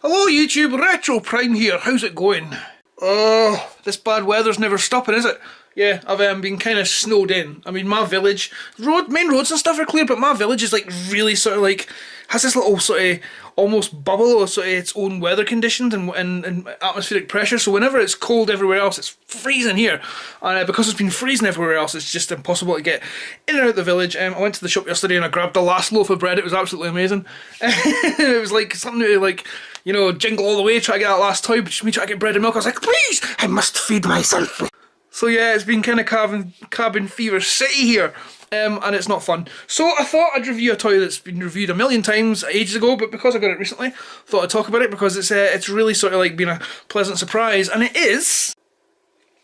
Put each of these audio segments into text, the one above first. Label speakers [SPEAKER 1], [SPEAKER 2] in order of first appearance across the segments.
[SPEAKER 1] Hello YouTube, Retro Prime here, how's it going? Oh, this bad weather's never stopping, is it? Yeah, I've been kind of snowed in. I mean, my village, main roads and stuff are clear, but my village is like really sort of like, has this little sort of almost bubble of sort of its own weather conditions and atmospheric pressure, so whenever it's cold everywhere else, it's freezing here. And because it's been freezing everywhere else, it's just impossible to get in and out of the village. I went to the shop yesterday and I grabbed the last loaf of bread. It was absolutely amazing. It was like something to like, you know, jingle all the way, try to get that last toy, but me try to get bread and milk. I was like, please, I must feed myself. So yeah, it's been kind of cabin fever city here, and it's not fun. So I thought I'd review a toy that's been reviewed a million times ages ago, but because I got it recently, thought I'd talk about it because it's really sort of like been a pleasant surprise, and it is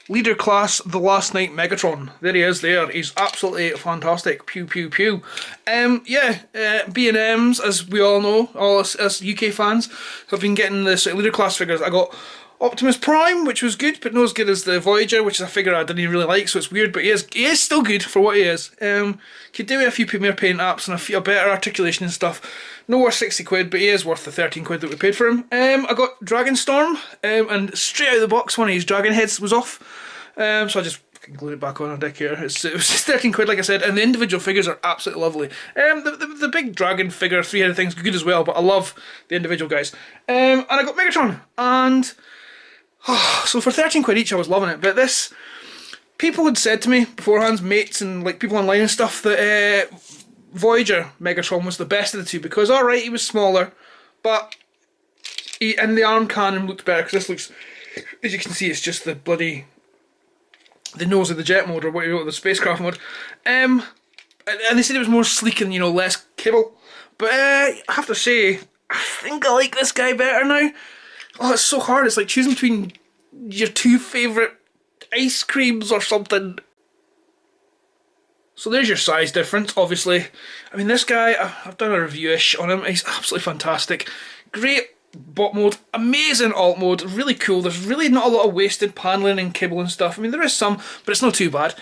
[SPEAKER 1] Leader Class The Last Night Megatron. There he is there, he's absolutely fantastic, pew pew pew. B&M's, as we all know, all us UK fans, have been getting the sort of Leader Class figures. I got Optimus Prime, which was good, but not as good as the Voyager, which is a figure I didn't even really like, so it's weird, but he is still good for what he is. Could do with a few more paint apps and a better articulation and stuff. Not worth 60 quid, but he is worth the 13 quid that we paid for him. I got Dragon Storm, and straight out of the box one of his dragon heads was off, so I just glued it back on deck here. It was just 13 quid, like I said, and the individual figures are absolutely lovely. The big dragon figure, three-headed thing's good as well, but I love the individual guys. And I got Megatron, and so for 13 quid each I was loving it, but this, people had said to me beforehand, mates and like people online and stuff, that Voyager Megatron was the best of the two because alright, he was smaller, but and the arm cannon looked better because this looks, as you can see, it's just the bloody, the nose of the jet mode or what you know, the spacecraft mode, and they said it was more sleek and, you know, less kibble, but I have to say, I think I like this guy better now. Oh, it's so hard. It's like choosing between your two favourite ice creams or something. So there's your size difference, obviously. I mean, this guy, I've done a review-ish on him. He's absolutely fantastic. Great bot mode, amazing alt mode, really cool. There's really not a lot of wasted paneling and kibble and stuff. I mean, there is some, but it's not too bad.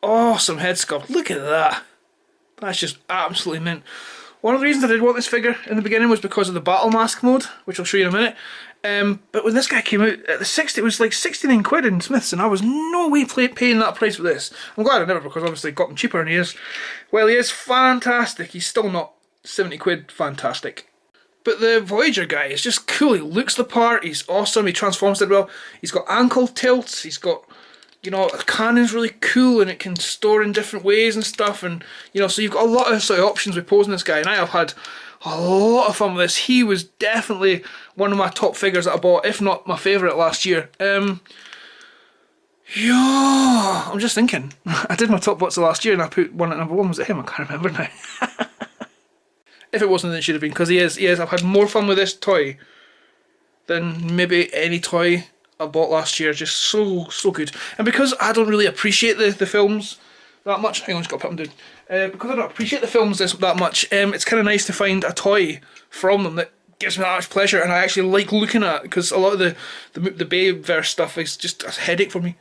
[SPEAKER 1] Awesome head sculpt. Look at that. That's just absolutely mint. One of the reasons I did want this figure in the beginning was because of the battle mask mode, which I'll show you in a minute. But when this guy came out at the 60, it was like 69 quid in Smith's, and I was no way paying that price for this. I'm glad I never, because obviously I got him cheaper, and he is fantastic. He's still not 70 quid fantastic. But the Voyager guy is just cool. He looks the part. He's awesome. He transforms it well. He's got ankle tilts. He's got, you know, the cannon's really cool and it can store in different ways and stuff, and you know, so you've got a lot of sort of options with posing this guy, and I have had a lot of fun with this. He was definitely one of my top figures that I bought, if not my favourite last year. Yeah, I'm just thinking, I did my top bots of last year and I put one at number one. Was it him? I can't remember now. If it wasn't, then it should have been, because he is. I've had more fun with this toy than maybe any toy I bought last year. Just so good. And because I don't really appreciate the films that much, hang on, just got to put them down. Because I don't appreciate the films that much, it's kind of nice to find a toy from them that gives me that much pleasure and I actually like looking at, because a lot of the Bayverse stuff is just a headache for me.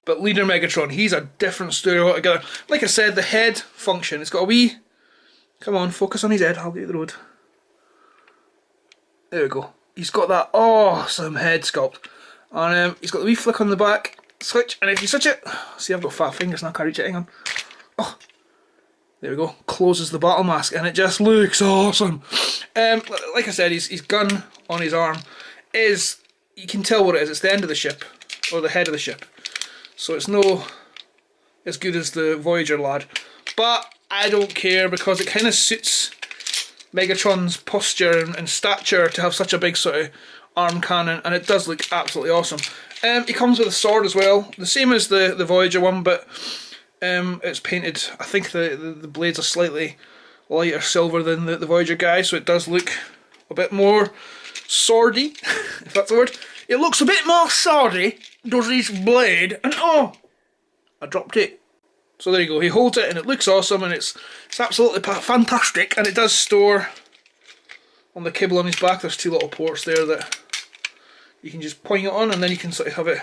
[SPEAKER 1] But Leader Megatron, he's a different story altogether. Like I said, the head function, it's got a wee, come on, focus on his head, I'll get the road. There we go. He's got that awesome head sculpt, and he's got the wee flick on the back switch, and if you switch it, see, I've got fat fingers and I can't reach it, hang on. Oh, there we go, closes the battle mask and it just looks awesome. Like I said, his gun on his arm is, you can tell what it is, it's the end of the ship, or the head of the ship, so it's no as good as the Voyager lad, but I don't care because it kind of suits Megatron's posture and stature to have such a big sort of arm cannon, and it does look absolutely awesome. He comes with a sword as well, the same as the Voyager one, but it's painted, I think the blades are slightly lighter silver than the Voyager guy, so it does look a bit more swordy, if that's the word. It looks a bit more swordy, does his blade, and oh, I dropped it. So there you go, he holds it and it looks awesome, and it's absolutely fantastic, and it does store on the kibble on his back. There's two little ports there that you can just point it on, and then you can sort of have it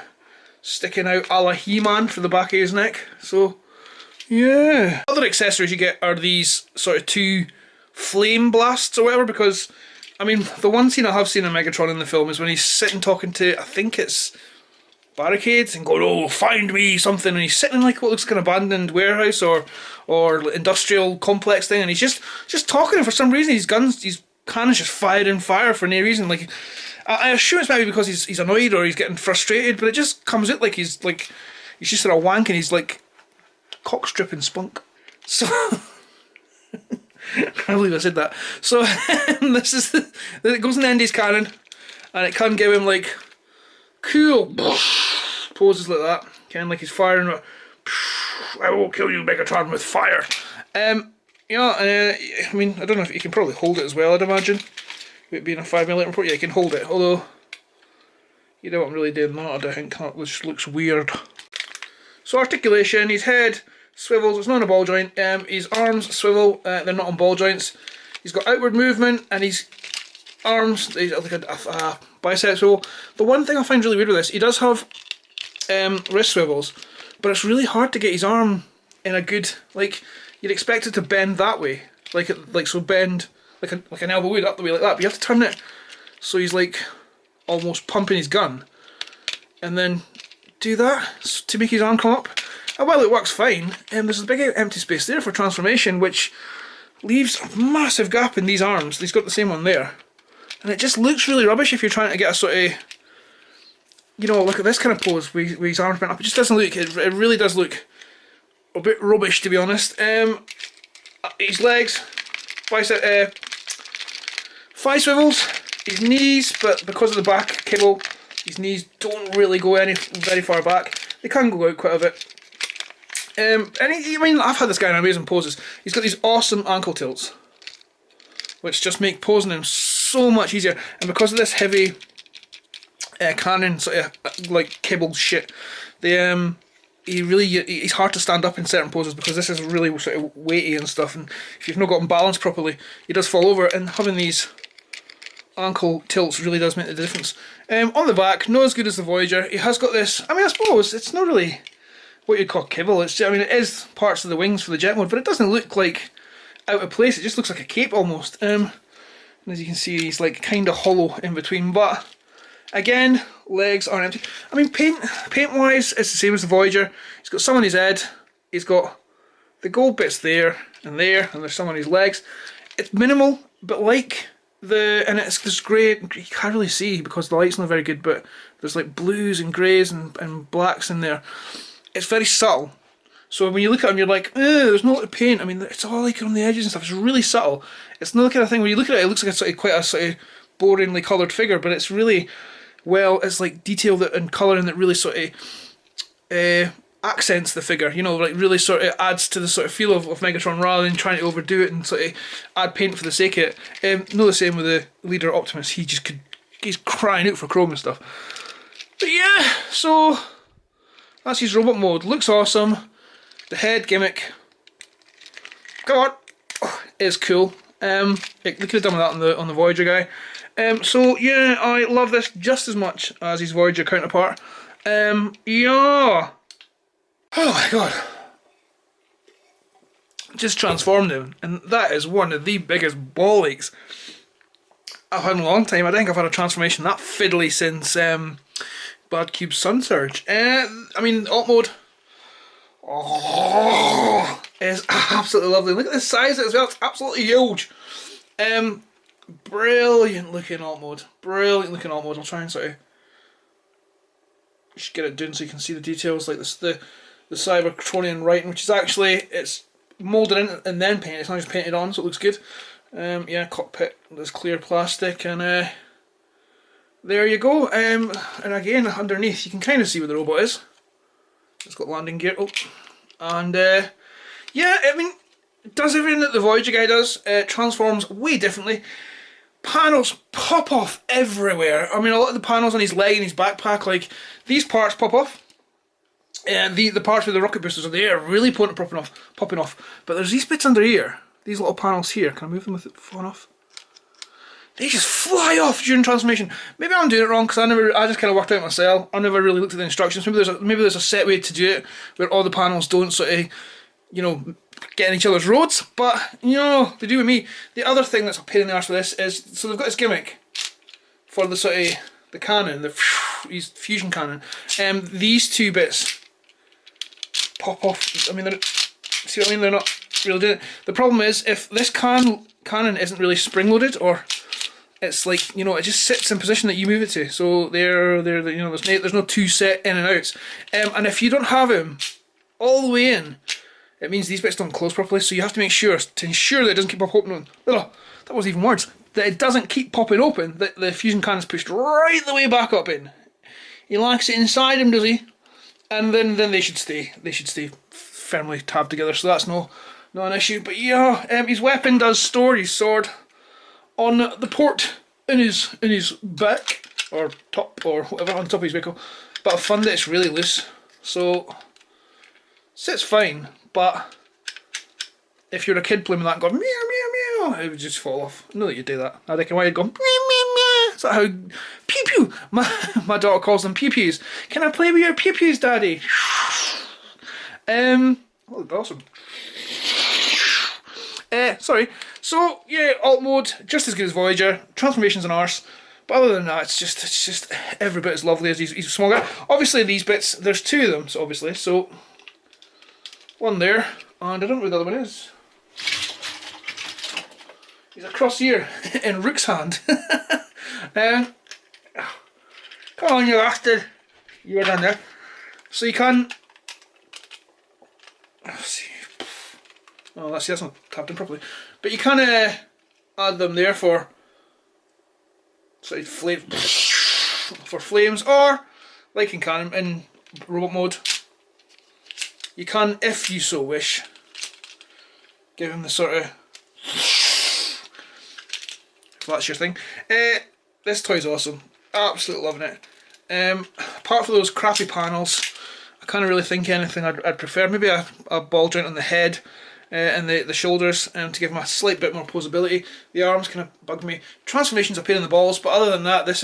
[SPEAKER 1] sticking out a la He-Man for the back of his neck. So yeah. Other accessories you get are these sort of two flame blasts or whatever, because I mean, the one scene I have seen in Megatron in the film is when he's sitting talking to, I think it's barricades, and going, "Oh, find me something," and he's sitting in like what looks like an abandoned warehouse or industrial complex thing, and he's just talking, and for some reason his cannons just firing fire for no reason. Like, I assume it's maybe because he's annoyed or he's getting frustrated, but it just comes out like he's just sort of wanking. He's like cock stripping spunk. So I can't believe I said that. So this is it goes in the end of his cannon, and it can give him like cool poses like that, kind of like he's firing. I will kill you, Megatron, with fire. I mean, I don't know if you can probably hold it as well. I'd imagine it being a 5mm report, yeah, you can hold it. Although you don't really do that. I think that just looks weird. So articulation, his head swivels. It's not on a ball joint. His arms swivel. They're not on ball joints. He's got outward movement, and his arms, he's like a bicep swivel. The one thing I find really weird with this, he does have wrist swivels, but it's really hard to get his arm in a good, like, you'd expect it to bend that way, like so bend like an elbow would up the way like that, but you have to turn it so he's like almost pumping his gun, and then do that to make his arm come up. And while it works fine, there's a big empty space there for transformation, which leaves a massive gap in these arms. He's got the same one there, and it just looks really rubbish if you're trying to get a sort of, you know, look at this kind of pose where his arms bent up. It just doesn't look, it really does look a bit rubbish, to be honest. His legs, bicep, thigh swivels, his knees, but because of the back cable, his knees don't really go very far back. They can go out quite a bit. I mean, I've had this guy in amazing poses. He's got these awesome ankle tilts, which just make posing him so much easier. And because of this heavy cannon sort of like cable shit, he's hard to stand up in certain poses because this is really sort of weighty and stuff, and if you've not got him balanced properly, he does fall over, and having these ankle tilts really does make the difference. On the back, not as good as the Voyager. He has got this, I mean, I suppose it's not really what you'd call kibble. It's, I mean, it is parts of the wings for the jet mode, but it doesn't look like out of place. It just looks like a cape almost. And as you can see, he's like kind of hollow in between, but again, legs aren't empty. I mean, paint wise, it's the same as the Voyager. He's got some on his head, he's got the gold bits there, and there's some on his legs. It's minimal, but like and it's this grey, you can't really see because the light's not very good, but there's like blues and greys and blacks in there. It's very subtle. So when you look at him, you're like, there's no lot of paint. I mean, it's all like on the edges and stuff. It's really subtle. It's not the kind of thing, when you look at it, it looks like quite a sort of boringly coloured figure, but it's really, well, it's like detailed and colour, and that really sort of accents the figure, you know, like really sort of adds to the sort of feel of Megatron rather than trying to overdo it and sort of add paint for the sake of it. Not the same with the leader Optimus. He's crying out for chrome and stuff. But yeah, so that's his robot mode. Looks awesome. The head gimmick, God, is cool. They could have done that on the Voyager guy. So yeah, I love this just as much as his Voyager counterpart. Yeah. Oh my god. Just transformed him, and that is one of the biggest ball aches I've had in a long time. I think I've had a transformation that fiddly since Bad Cube's Sun Surge. I mean, alt mode. Oh, it's absolutely lovely. Look at the size of it as well. It's absolutely huge. Brilliant looking alt mode. Brilliant looking alt mode. I'll try and sort of just get it down so you can see the details, like this, the Cybertronian writing, which is actually, it's moulded in and then painted. It's not just painted on, so it looks good. Yeah, cockpit, this clear plastic, and there you go. And again, underneath you can kind of see where the robot is. It's got landing gear. Oh, and yeah, I mean, it does everything that the Voyager guy does. It transforms way differently. Panels pop off everywhere. I mean, a lot of the panels on his leg and his backpack, like these parts pop off. And the parts where the rocket boosters are there really popping off. But there's these bits under here, these little panels here. Can I move them with it falling off? They just fly off during transformation. Maybe I'm doing it wrong because I just kind of worked out myself. I never really looked at the instructions. Maybe there's a set way to do it where all the panels don't sort of, you know, getting each other's roads, but you know, they do with me. The other thing that's a pain in the arse with this is, so they've got this gimmick for the sort of the cannon, the fusion cannon. These two bits pop off. I mean, see what I mean? They're not really doing it. The problem is, if this cannon isn't really spring loaded, or it's like, you know, it just sits in position that you move it to. So they're you know, there's no two set in and outs. And if you don't have them all the way in, it means these bits don't close properly. So you have to make sure to ensure that it doesn't keep opening. Oh, that was even words. That it doesn't keep popping open. That the fusion cannon's pushed right the way back up in. He likes it inside him, does he? And then they should stay. They should stay firmly tabbed together. So that's not an issue. But yeah, his weapon does store his sword on the port in his back or top or whatever, on top of his vehicle. But I found that it's really loose, so sits fine. But if you're a kid playing with that and going meow meow meow, it would just fall off. I know that you do that. I reckon why you'd go meow meow meow. Is that how pew pew? My daughter calls them pew pews. Can I play with your pew pews, Daddy? Oh, awesome. Sorry. So yeah, alt mode just as good as Voyager. Transformation's an arse, but other than that, it's just every bit as lovely as he's a small guy. Obviously, these bits, there's two of them, so obviously, so one there, and I don't know where the other one is. He's across here in Rook's hand. Come on, you bastard! You're down there. So you can. Let's see. Oh, that's not tapped in properly. But you can add them there for sort of for flames, or like in cannon in robot mode, you can, if you so wish, give him the sort of, if that's your thing. This toy's awesome. Absolutely loving it. Apart from those crappy panels, I can't really think of anything I'd prefer. Maybe a ball joint on the head. And the shoulders to give them a slight bit more posability. The arms kind of bug me. Transformation's a pain in the balls, but other than that, it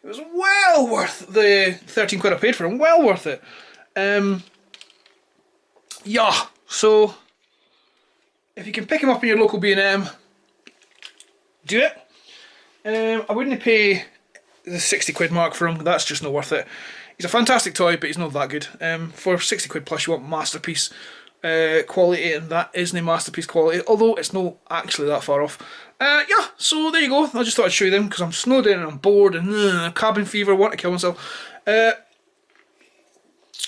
[SPEAKER 1] was well worth the 13 quid I paid for them. Well worth it. Yeah, so if you can pick him up in your local B&M, do it. I wouldn't pay the 60 quid mark for him. That's just not worth it. He's a fantastic toy, but he's not that good. For 60 quid plus, you want masterpiece quality, and that isn't a masterpiece quality, although it's not actually that far off. Yeah, so there you go. I just thought I'd show you them because I'm snowed in and I'm bored and cabin fever, want to kill myself.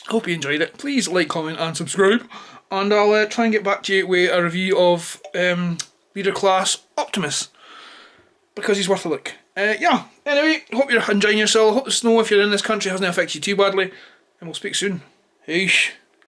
[SPEAKER 1] Hope you enjoyed it. Please like, comment and subscribe, and I'll try and get back to you with a review of Leader Class Optimus, because he's worth a look. Yeah, anyway, hope you're enjoying yourself. Hope the snow, if you're in this country, hasn't affected you too badly, and we'll speak soon. Peace.